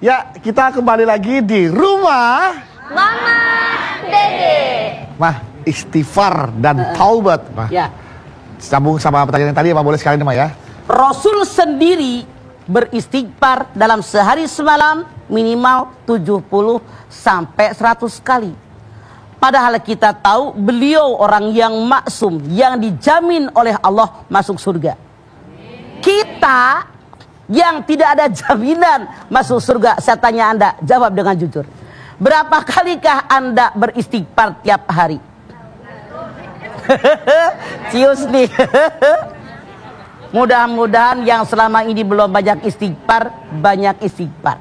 Ya, kita kembali lagi di rumah Mama Dede. Mah, istighfar dan taubat, Mah. Ya. Sambung sama pertanyaan yang tadi, Pak, boleh sekali nih, Mah, ya. Rasul sendiri beristighfar dalam sehari semalam minimal 70 sampai 100 kali. Padahal kita tahu beliau orang yang maksum, yang dijamin oleh Allah masuk surga. Kita yang tidak ada jaminan masuk surga, saya tanya Anda, jawab dengan jujur. Berapa kalikah Anda beristighfar tiap hari? Cius nih. Mudah-mudahan yang selama ini belum banyak istighfar, banyak istighfar.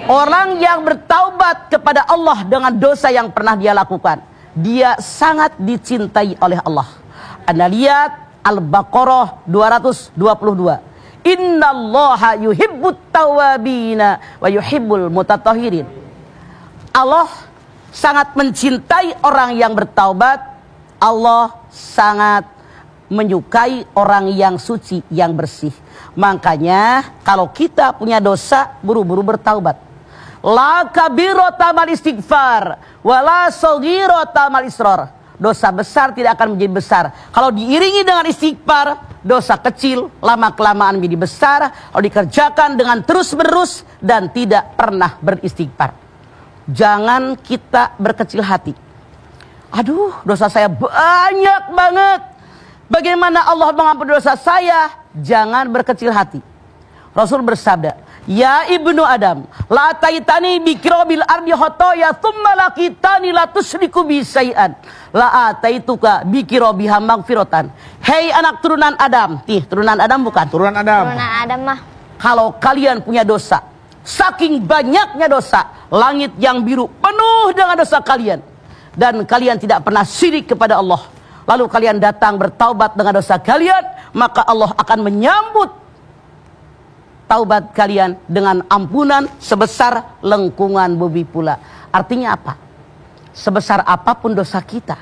Orang yang bertaubat kepada Allah dengan dosa yang pernah dia lakukan, dia sangat dicintai oleh Allah. Anda lihat Al-Baqarah 222. Innallaha yuhibbut tawabina wa yuhibbul mutatahhirin. Allah sangat mencintai orang yang bertaubat. Allah sangat menyukai orang yang suci, yang bersih. Makanya kalau kita punya dosa, buru-buru bertaubat. La kabirata mal istighfar wala saghirata mal israr. Dosa besar tidak akan menjadi besar kalau diiringi dengan istighfar. Dosa kecil lama-kelamaan menjadi besar kalau dikerjakan dengan terus-menerus dan tidak pernah beristighfar. Jangan kita berkecil hati. Aduh, dosa saya banyak banget. Bagaimana Allah mengampuni dosa saya? Jangan berkecil hati. Rasul bersabda, ya ibnu Adam, la taitani bikrobil ardi khotoya thumma lakitani la tusriku bisai'an la ataituka bikrobiha magfiratan. Hei anak turunan Adam. Nih, turunan Adam bukan? Turunan Adam. Turunan Adam mah. Kalau kalian punya dosa, saking banyaknya dosa, langit yang biru penuh dengan dosa kalian, dan kalian tidak pernah syirik kepada Allah, lalu kalian datang bertaubat dengan dosa kalian, maka Allah akan menyambut taubat kalian dengan ampunan sebesar lengkungan bumi pula. Artinya apa? Sebesar apapun dosa kita,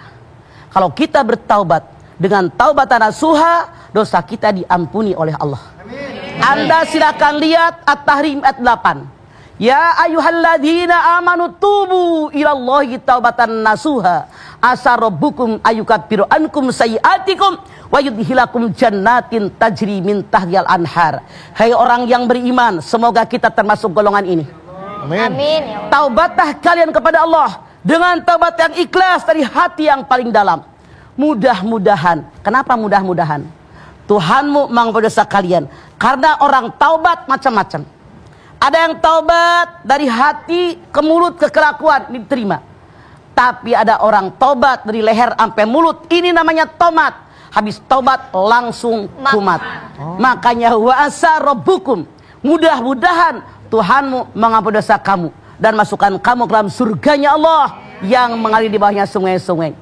kalau kita bertaubat dengan taubatan nasuha, dosa kita diampuni oleh Allah. Amin. Anda silakan lihat At-Tahrim ayat 8. Ya ayyuhalladzina amanu tubu ilallahi taubatan nasuha asa rabbukum ayyukaffiru ankum sayyi'atikum wa yudkhilakum jannatin tajri min tahtihal anhar. Hai orang yang beriman, semoga kita termasuk golongan ini. Amin. Amin. Ya Allah. Taubatlah kalian kepada Allah dengan taubat yang ikhlas dari hati yang paling dalam. Mudah-mudahan. Kenapa mudah-mudahan? Tuhanmu mengampuni dosa kalian. Karena orang taubat macam-macam. Ada yang taubat dari hati ke mulut ke kelakuan, diterima. Tapi ada orang taubat dari leher sampai mulut, ini namanya tomat. Habis taubat langsung kumat. Makanya wa asa rabbukum, mudah-mudahan Tuhanmu mengampuni dosa kamu dan masukkan kamu ke dalam surganya Allah yang mengalir di bawahnya sungai-sungai.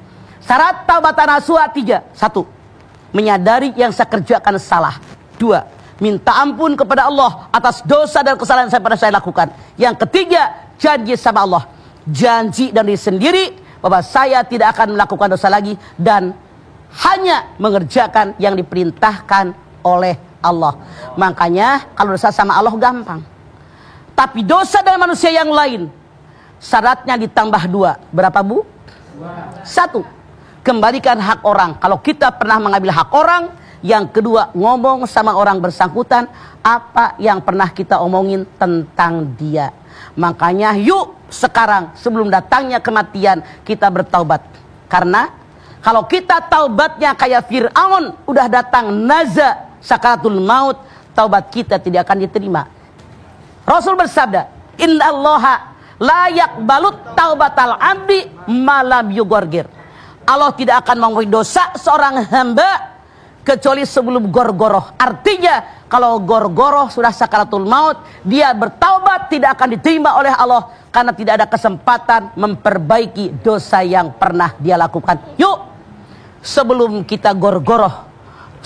Syarat taubatan nasuha 3. 1. Menyadari yang saya kerjakan salah. 2. Minta ampun kepada Allah atas dosa dan kesalahan yang pernah saya lakukan. Yang ketiga, janji sama Allah. Janji dari sendiri bahwa saya tidak akan melakukan dosa lagi dan hanya mengerjakan yang diperintahkan oleh Allah. Makanya kalau dosa sama Allah gampang. Tapi dosa dari manusia yang lain, syaratnya ditambah 2. Berapa, Bu? 1. Kembalikan hak orang. Kalau kita pernah mengambil hak orang. Yang kedua, ngomong sama orang bersangkutan apa yang pernah kita omongin tentang dia. Makanya yuk sekarang sebelum datangnya kematian kita bertaubat. Karena kalau kita taubatnya kayak Fir'aun, udah datang naza sakaratul maut, taubat kita tidak akan diterima. Rasul bersabda, innallaha la yaqbalut taubatal abdi malam yugorgir. Allah tidak akan mengampuni dosa seorang hamba kecuali sebelum gorgoroh. Artinya kalau gorgoroh sudah sakaratul maut, dia bertaubat tidak akan diterima oleh Allah karena tidak ada kesempatan memperbaiki dosa yang pernah dia lakukan. Yuk, sebelum kita gorgoroh,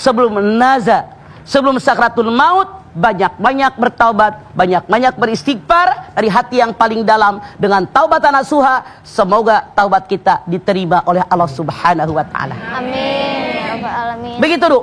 sebelum naza, sebelum sakaratul maut, banyak-banyak bertaubat, banyak-banyak beristighfar dari hati yang paling dalam dengan taubatan nasuha. Semoga taubat kita diterima oleh Allah Subhanahu wa taala. Amin. Ya Rabbal alamin. Begitu, Du.